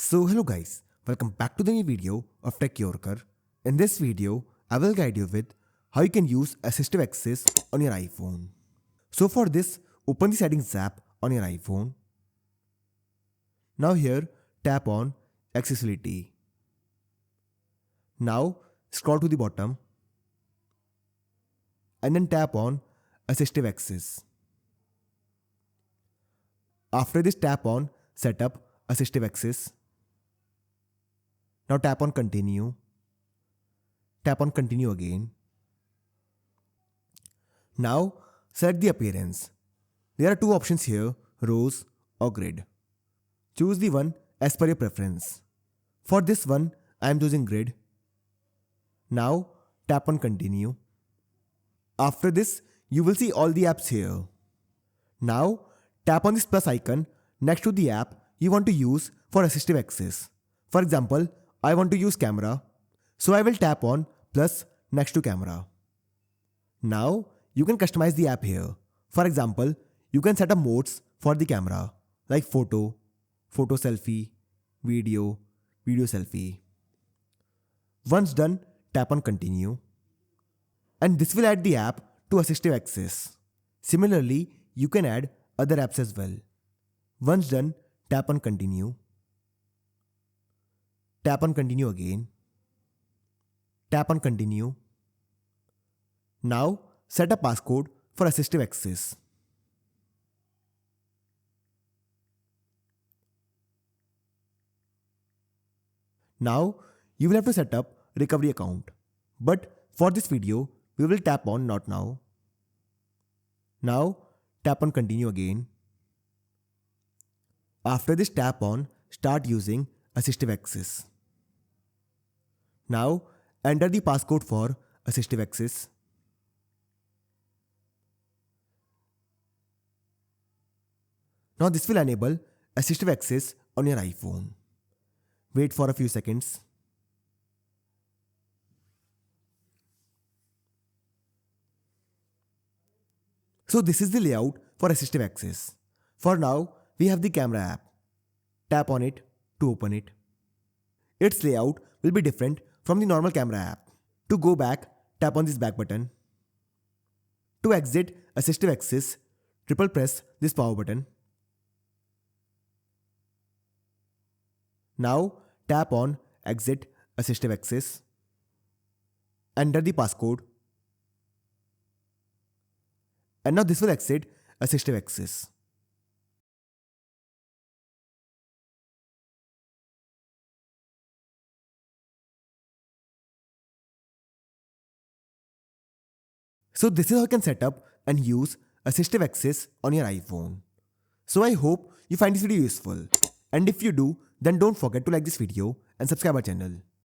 So hello guys, welcome back to the new video of Tech Yorker. In this video, I will guide you with how you can use Assistive Access on your iPhone. So for this, open the Settings app on your iPhone. Now here, tap on Accessibility. Now scroll to the bottom and then tap on Assistive Access. After this, tap on Setup Assistive Access. Now tap on Continue. Tap on Continue again. Now select the appearance. There are two options here, rows or grid. Choose the one as per your preference. For this one, I am choosing grid. Now tap on Continue. After this, you will see all the apps here. Now tap on this plus icon next to the app you want to use for Assistive Access. For example, I want to use camera, so I will tap on plus next to camera. Now you can customize the app here. For example, you can set up modes for the camera like photo, photo selfie, video, video selfie. Once done, tap on Continue. And this will add the app to Assistive Access. Similarly, you can add other apps as well. Once done, tap on Continue. Tap on Continue again. Tap on Continue. Now set a passcode for Assistive Access. Now you will have to set up recovery account. But for this video, we will tap on Not Now. Now tap on Continue again. After this, tap on Start using Assistive Access. Now enter the passcode for Assistive Access. Now this will enable Assistive Access on your iPhone. Wait for a few seconds. So this is the layout for Assistive Access. For now, we have the camera app. Tap on it to open it. Its layout will be different from the normal camera app. To go back, tap on this back button. To exit Assistive Access, triple press this power button. Now tap on Exit Assistive Access. Enter the passcode. And now this will exit Assistive Access. So this is how you can set up and use Assistive Access on your iPhone. So I hope you find this video useful. And if you do, then don't forget to like this video and subscribe our channel.